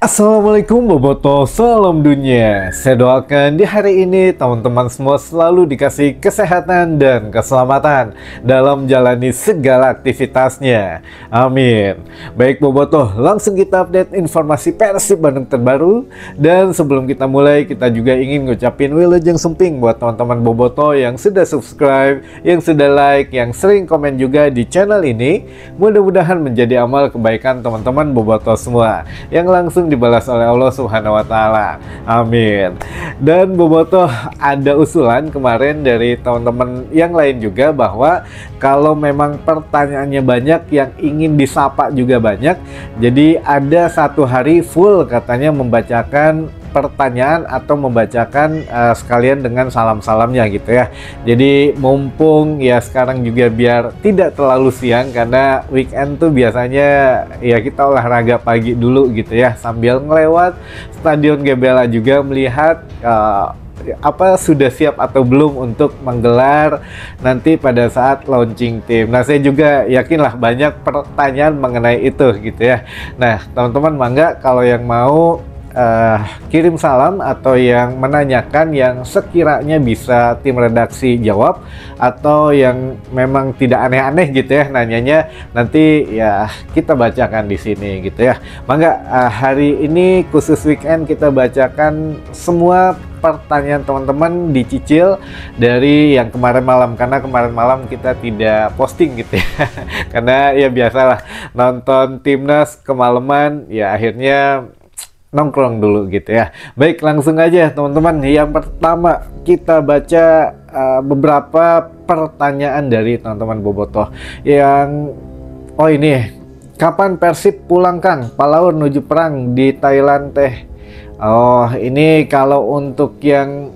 Assalamualaikum Boboto, salam dunia. Saya doakan di hari ini teman-teman semua selalu dikasih kesehatan dan keselamatan dalam jalani segala aktivitasnya. Amin. Baik Boboto, langsung kita update informasi Persib Bandung terbaru. Dan sebelum kita mulai, kita juga ingin ngucapin wilujeng sumping buat teman-teman Boboto yang sudah subscribe, yang sudah like, yang sering komen juga di channel ini. Mudah-mudahan menjadi amal kebaikan teman-teman Boboto semua yang langsung dibalas oleh Allah Subhanahu wa Ta'ala. Amin. Dan Boboto, ada usulan kemarin dari teman-teman yang lain juga bahwa kalau memang pertanyaannya banyak, yang ingin disapa juga banyak, jadi ada satu hari full katanya membacakan pertanyaan atau membacakan sekalian dengan salam-salamnya gitu ya. Jadi mumpung ya sekarang juga biar tidak terlalu siang, karena weekend tuh biasanya ya kita olahraga pagi dulu gitu ya, sambil ngelewat Stadion GBLA juga melihat apa sudah siap atau belum untuk menggelar nanti pada saat launching tim. Nah, saya juga yakinlah banyak pertanyaan mengenai itu gitu ya. Nah, teman-teman mangga kalau yang mau kirim salam atau yang menanyakan yang sekiranya bisa tim redaksi jawab, atau yang memang tidak aneh-aneh gitu ya nanyanya, nanti ya kita bacakan di sini gitu ya. Mangga hari ini khusus weekend kita bacakan semua pertanyaan teman-teman, dicicil dari yang kemarin malam, karena kemarin malam kita tidak posting gitu ya. Karena ya biasalah nonton timnas kemalaman, ya akhirnya nongkrong dulu gitu ya. Baik, langsung aja teman-teman. Yang pertama kita baca beberapa pertanyaan dari teman-teman Boboto yang ini, kapan Persib pulang Kang? Palaur menuju perang di Thailand teh. Oh, ini kalau untuk yang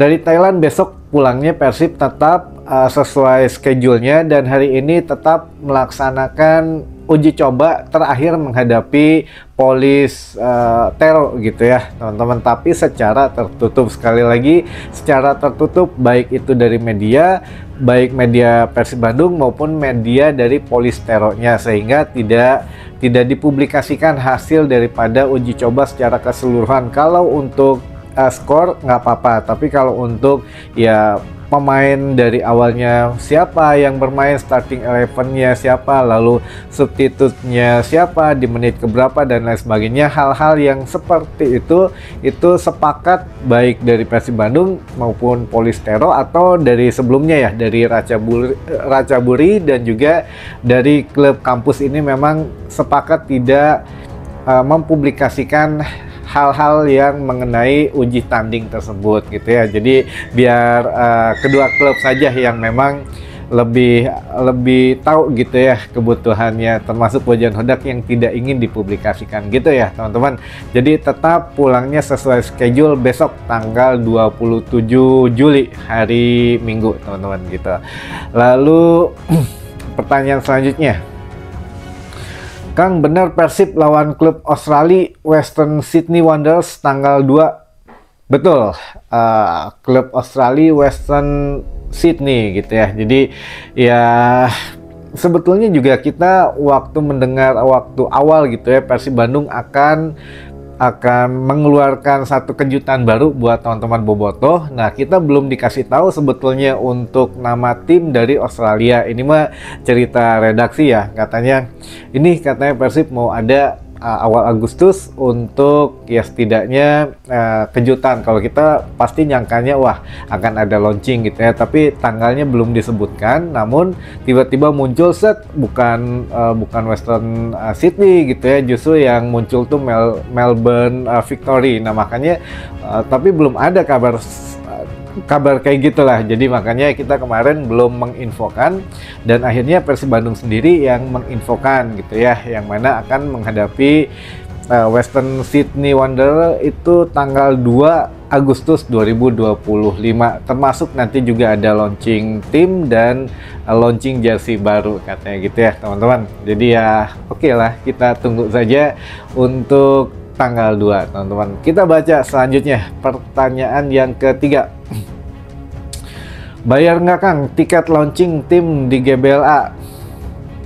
dari Thailand, besok pulangnya Persib tetap sesuai schedule-nya, dan hari ini tetap melaksanakan uji coba terakhir menghadapi Polis Tero gitu ya teman-teman, tapi secara tertutup. Sekali lagi secara tertutup, baik itu dari media, baik media Persib Bandung maupun media dari Polis Tero-nya, sehingga tidak dipublikasikan hasil daripada uji coba secara keseluruhan. Kalau untuk skor nggak apa-apa, tapi kalau untuk ya pemain dari awalnya siapa yang bermain, starting 11-nya siapa, lalu substitute-nya siapa, di menit keberapa, dan lain sebagainya, hal-hal yang seperti itu sepakat baik dari Persib Bandung maupun Polis Tero, atau dari sebelumnya ya dari Ratchaburi dan juga dari klub kampus ini, memang sepakat tidak mempublikasikan hal-hal yang mengenai uji tanding tersebut gitu ya. Jadi biar kedua klub saja yang memang lebih tahu gitu ya kebutuhannya, termasuk Bojan Hodak yang tidak ingin dipublikasikan gitu ya teman-teman. Jadi tetap pulangnya sesuai schedule besok tanggal 27 Juli hari Minggu teman-teman gitu. Lalu pertanyaan selanjutnya, Kang, benar Persib lawan klub Australia Western Sydney Wanderers tanggal 2? Betul, klub Australia Western Sydney gitu ya. Jadi ya sebetulnya juga kita waktu mendengar waktu awal gitu ya, Persib Bandung akan mengeluarkan satu kejutan baru buat teman-teman Boboto. Nah, kita belum dikasih tahu sebetulnya untuk nama tim dari Australia. Ini mah cerita redaksi ya, katanya Persib mau ada awal Agustus untuk ya setidaknya kejutan. Kalau kita pasti nyangkanya wah akan ada launching gitu ya, tapi tanggalnya belum disebutkan. Namun tiba-tiba muncul bukan Western Sydney gitu ya, justru yang muncul tuh Melbourne Victory. Nah makanya tapi belum ada kabar kayak gitulah. Jadi makanya kita kemarin belum menginfokan, dan akhirnya Persib Bandung sendiri yang menginfokan gitu ya, yang mana akan menghadapi Western Sydney Wanderers itu tanggal 2 Agustus 2025, termasuk nanti juga ada launching tim dan launching jersey baru katanya gitu ya teman-teman. Jadi ya oke lah, kita tunggu saja untuk tanggal 2 teman-teman. Kita baca selanjutnya pertanyaan yang ketiga. Bayar nggak Kang tiket launching tim di GBLA?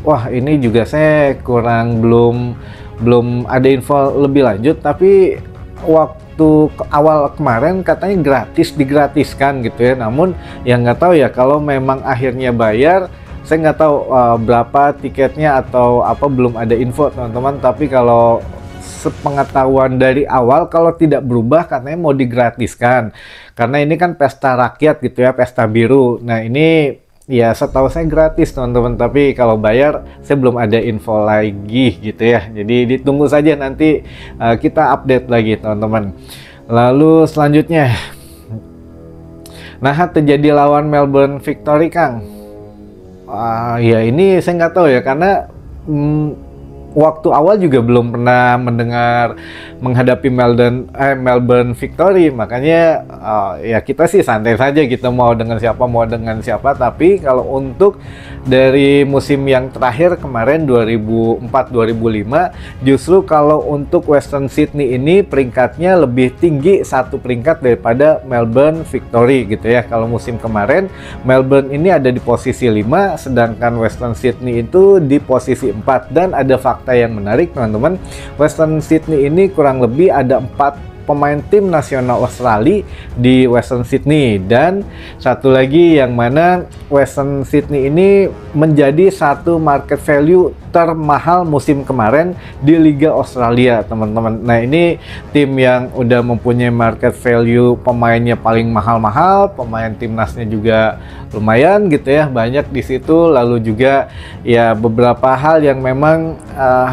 Wah, ini juga saya belum belum ada info lebih lanjut, tapi waktu awal kemarin katanya digratiskan gitu ya. Namun yang nggak tahu ya kalau memang akhirnya bayar, saya nggak tahu berapa tiketnya atau apa, belum ada info teman-teman. Tapi kalau sepengetahuan dari awal, kalau tidak berubah katanya mau digratiskan karena ini kan pesta rakyat gitu ya, pesta biru. Nah ini ya setahu saya gratis teman-teman, tapi kalau bayar saya belum ada info lagi gitu ya. Jadi ditunggu saja, nanti kita update lagi teman-teman. Lalu selanjutnya, nah terjadi lawan Melbourne Victory Kang. Ya ini saya nggak tahu ya, karena waktu awal juga belum pernah mendengar menghadapi Melbourne Victory, makanya ya kita sih santai saja, kita mau dengan siapa. Tapi kalau untuk dari musim yang terakhir kemarin 2004-2005, justru kalau untuk Western Sydney ini peringkatnya lebih tinggi satu peringkat daripada Melbourne Victory gitu ya. Kalau musim kemarin Melbourne ini ada di posisi 5, sedangkan Western Sydney itu di posisi 4. Dan ada fakta yang menarik teman-teman, Western Sydney ini kurang lebih ada 4 pemain tim nasional Australia di Western Sydney, dan satu lagi yang mana Western Sydney ini menjadi satu market value termahal musim kemarin di Liga Australia teman-teman. Nah ini tim yang udah mempunyai market value pemainnya paling mahal-mahal, pemain timnasnya juga lumayan gitu ya, banyak di situ. Lalu juga ya beberapa hal yang memang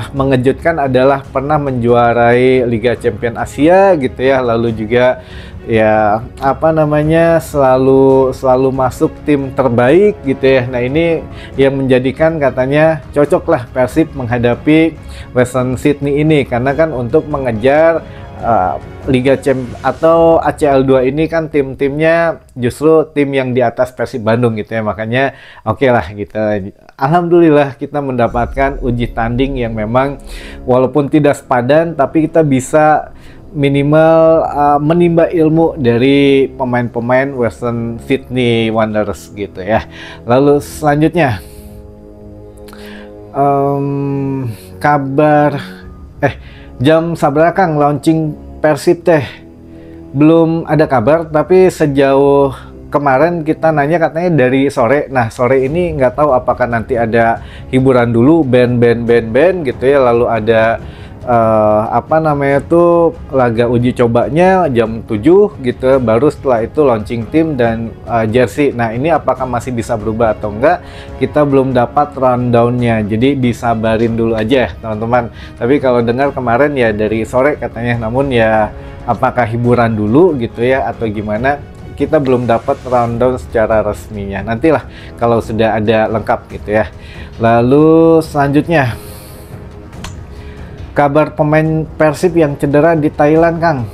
mengejutkan adalah pernah menjuarai Liga Champion Asia gitu ya, lalu juga ya apa namanya selalu masuk tim terbaik gitu ya. Nah ini yang menjadikan katanya cocok lah Persib menghadapi Western Sydney ini, karena kan untuk mengejar Liga Champions atau ACL2 ini kan tim-timnya justru tim yang di atas Persib Bandung gitu ya. Makanya oke lah kita alhamdulillah kita mendapatkan uji tanding yang memang walaupun tidak sepadan, tapi kita bisa minimal menimba ilmu dari pemain-pemain Western Sydney Wanderers gitu ya. Lalu selanjutnya kabar jam sabar Kang launching Persib teh belum ada kabar, tapi sejauh kemarin kita nanya katanya dari sore. Nah sore ini nggak tahu apakah nanti ada hiburan dulu, band gitu ya, lalu ada apa namanya tuh laga uji cobanya jam 7 gitu, baru setelah itu launching tim dan jersey. Nah ini apakah masih bisa berubah atau enggak, kita belum dapat rundownnya, jadi disabarin dulu aja teman-teman. Tapi kalau dengar kemarin ya dari sore katanya, namun ya apakah hiburan dulu gitu ya atau gimana, kita belum dapat rundown secara resminya. Nantilah kalau sudah ada lengkap gitu ya. Lalu selanjutnya kabar pemain Persib yang cedera di Thailand Kang.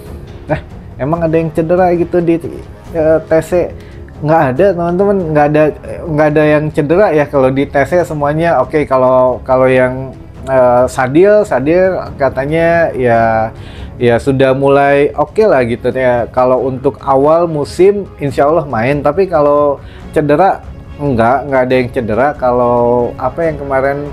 Emang ada yang cedera gitu di TC? Nggak ada teman-teman, nggak ada yang cedera ya kalau di TC semuanya oke. Kalau yang Sadil katanya ya sudah mulai oke lah gitu ya. Kalau untuk awal musim insya Allah main, tapi kalau cedera nggak ada yang cedera. Kalau apa yang kemarin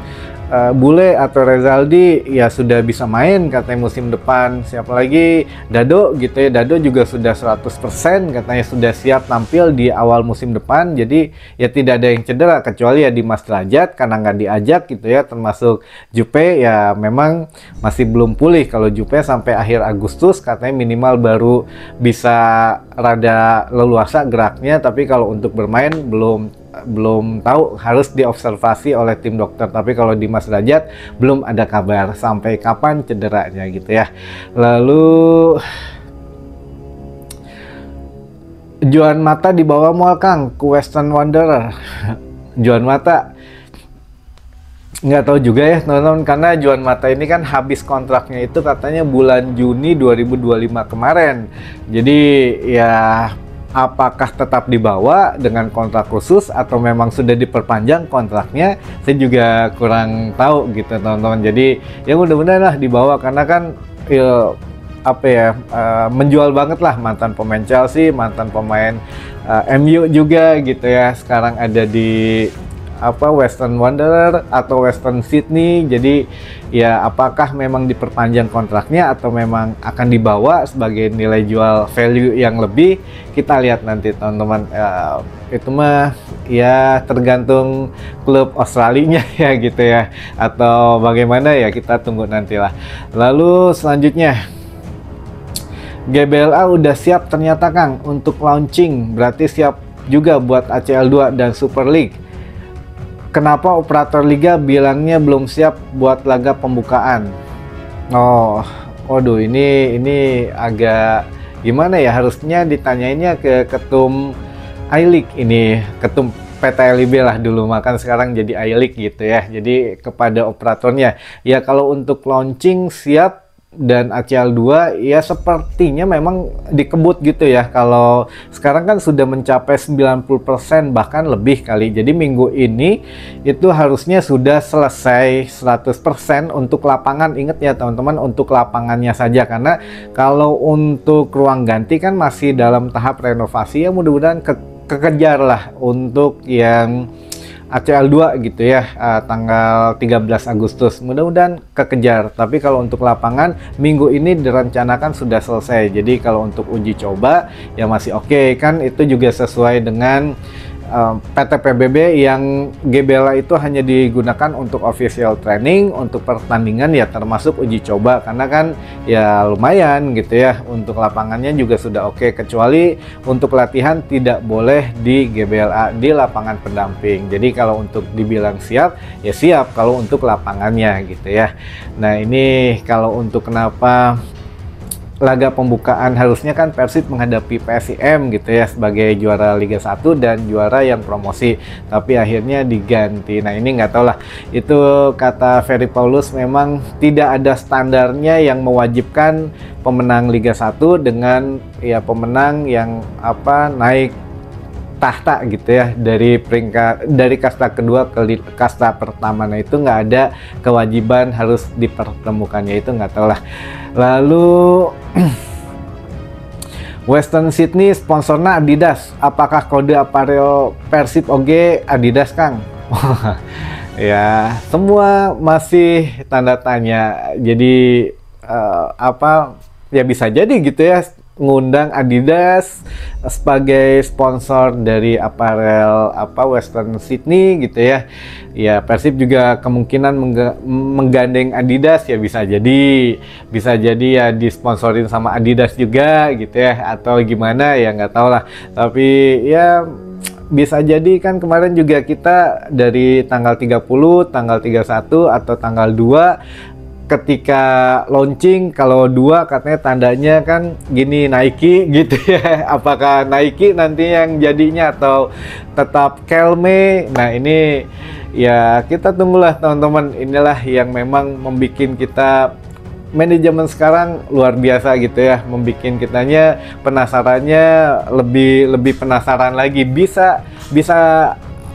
Bule atau Rezaldi ya sudah bisa main katanya musim depan. Siapa lagi? Dado gitu ya, Dado juga sudah 100% katanya sudah siap tampil di awal musim depan. Jadi ya tidak ada yang cedera kecuali ya Dimas Derajat karena nggak diajak gitu ya, termasuk Jupe ya memang masih belum pulih. Kalau Jupe sampai akhir Agustus katanya minimal baru bisa rada leluasa geraknya, tapi kalau untuk bermain belum tahu, harus diobservasi oleh tim dokter. Tapi kalau Dimas Derajat belum ada kabar sampai kapan cederanya gitu ya. Lalu Juan Mata dibawa mual Kang ke Western Wanderer. Juan Mata nggak tahu juga ya teman-teman, karena Juan Mata ini kan habis kontraknya itu katanya bulan Juni 2025 kemarin. Jadi ya apakah tetap dibawa dengan kontrak khusus atau memang sudah diperpanjang kontraknya, saya juga kurang tahu gitu teman-teman. Jadi ya mudah-mudahan lah dibawa, karena kan menjual banget lah, mantan pemain Chelsea, mantan pemain MU juga gitu ya, sekarang ada di Western Wanderer atau Western Sydney. Jadi ya apakah memang diperpanjang kontraknya atau memang akan dibawa sebagai nilai jual value yang lebih, kita lihat nanti teman-teman. Itu mah ya tergantung klub Australinya ya gitu ya, atau bagaimana ya, kita tunggu nantilah. Lalu selanjutnya, GBLA udah siap ternyata Kang untuk launching, berarti siap juga buat ACL2 dan Super League. Kenapa operator liga bilangnya belum siap buat laga pembukaan? Waduh, ini agak gimana ya, harusnya ditanyainnya ke ketum iLeague ini, ketum PT LIB lah dulu, makan sekarang jadi iLeague gitu ya. Jadi kepada operatornya ya, kalau untuk launching siap dan ACL2 ya sepertinya memang dikebut gitu ya. Kalau sekarang kan sudah mencapai 90% bahkan lebih kali. Jadi minggu ini itu harusnya sudah selesai 100% untuk lapangan. Ingat ya teman-teman, untuk lapangannya saja, karena kalau untuk ruang ganti kan masih dalam tahap renovasi ya. Mudah-mudahan kekejar lah untuk yang ACL2 gitu ya, tanggal 13 Agustus mudah-mudahan kekejar. Tapi kalau untuk lapangan minggu ini direncanakan sudah selesai. Jadi kalau untuk uji coba ya masih oke kan, itu juga sesuai dengan PT PBB yang GBLA itu hanya digunakan untuk official training, untuk pertandingan ya termasuk uji coba, karena kan ya lumayan gitu ya. Untuk lapangannya juga sudah oke, kecuali untuk latihan tidak boleh di GBLA, di lapangan pendamping. Jadi kalau untuk dibilang siap ya siap kalau untuk lapangannya gitu ya. Nah ini kalau untuk kenapa laga pembukaan harusnya kan Persib menghadapi PSIM gitu ya sebagai juara Liga 1 dan juara yang promosi, tapi akhirnya diganti. Nah ini nggak tahu lah, itu kata Ferry Paulus memang tidak ada standarnya yang mewajibkan pemenang Liga 1 dengan ya pemenang yang naik tahta gitu ya, dari peringkat, dari kasta kedua ke kasta pertama. Nah itu nggak ada kewajiban harus dipertemukannya, itu nggak tahu lah. Lalu Western Sydney sponsornya Adidas, apakah kode aparel Persib oge Adidas Kang? Ya semua masih tanda tanya. Jadi ya bisa jadi gitu ya, ngundang Adidas sebagai sponsor dari aparel Western Sydney gitu ya. Ya Persib juga kemungkinan menggandeng Adidas ya, bisa jadi ya disponsorin sama Adidas juga gitu ya, atau gimana ya nggak tahu lah. Tapi ya bisa jadi kan, kemarin juga kita dari tanggal 30, tanggal 31 atau tanggal 2 ketika launching, kalau 2 katanya tandanya kan gini Nike gitu ya. Apakah Nike nanti yang jadinya atau tetap Kelme? Nah ini ya kita tunggulah teman-teman. Inilah yang memang membuat kita, manajemen sekarang luar biasa gitu ya, membuat kitanya penasarannya lebih penasaran lagi. Bisa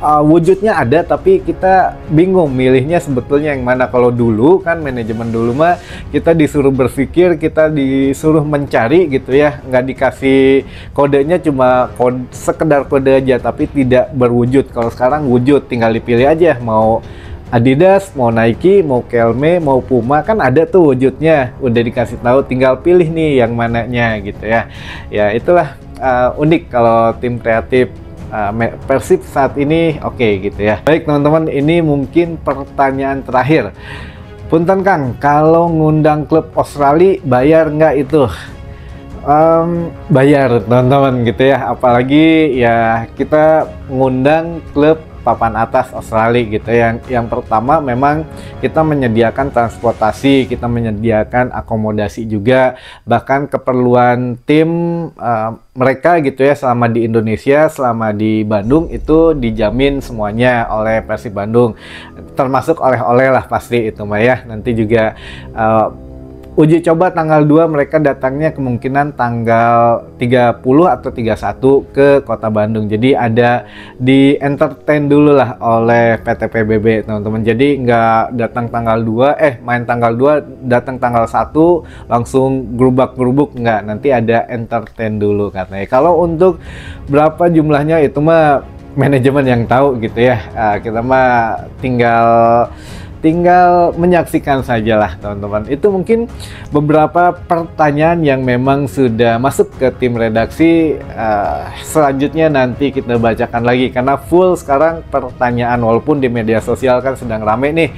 wujudnya ada, tapi kita bingung milihnya sebetulnya yang mana. Kalau dulu kan manajemen dulu mah kita disuruh berpikir, kita disuruh mencari gitu ya, nggak dikasih kodenya, cuma sekedar kode aja tapi tidak berwujud. Kalau sekarang wujud, tinggal dipilih aja mau Adidas, mau Nike, mau Kelme, mau Puma, kan ada tuh wujudnya, udah dikasih tahu, tinggal pilih nih yang mananya gitu ya. Ya itulah unik kalau tim kreatif Persib saat ini gitu ya. Baik teman-teman, ini mungkin pertanyaan terakhir. Punten Kang, kalau ngundang klub Australia bayar nggak itu? Bayar teman-teman gitu ya, apalagi ya kita ngundang klub papan atas Australia gitu ya. Yang pertama memang kita menyediakan transportasi, kita menyediakan akomodasi juga, bahkan keperluan tim mereka gitu ya selama di Indonesia, selama di Bandung itu dijamin semuanya oleh Persib Bandung, termasuk oleh-oleh lah pasti itu mah ya. Nanti juga uji coba tanggal 2 mereka datangnya kemungkinan tanggal 30 atau 31 ke Kota Bandung. Jadi ada di entertain dulu lah oleh PT PBB teman-teman. Jadi nggak datang tanggal 2, main tanggal 2 datang tanggal 1 langsung gerubak-gerubuk, nggak. Nanti ada entertain dulu katanya. Kalau untuk berapa jumlahnya itu mah manajemen yang tahu gitu ya. Kita mah tinggal menyaksikan sajalah teman-teman. Itu mungkin beberapa pertanyaan yang memang sudah masuk ke tim redaksi. Selanjutnya nanti kita bacakan lagi karena full sekarang pertanyaan, walaupun di media sosial kan sedang rame nih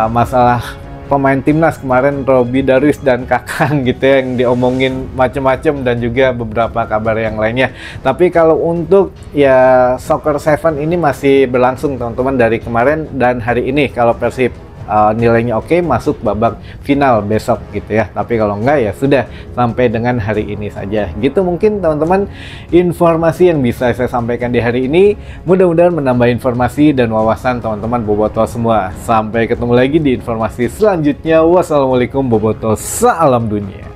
masalah pemain timnas kemarin, Robby Darwis dan Kakang gitu ya, yang diomongin macem-macem, dan juga beberapa kabar yang lainnya. Tapi kalau untuk ya Soccer 7 ini masih berlangsung teman-teman dari kemarin dan hari ini. Kalau Persib nilainya oke, masuk babak final besok gitu ya. Tapi kalau enggak ya sudah sampai dengan hari ini saja. Gitu mungkin teman-teman informasi yang bisa saya sampaikan di hari ini. Mudah-mudahan menambah informasi dan wawasan teman-teman bobotoh semua. Sampai ketemu lagi di informasi selanjutnya. Wassalamualaikum bobotoh, salam dunia.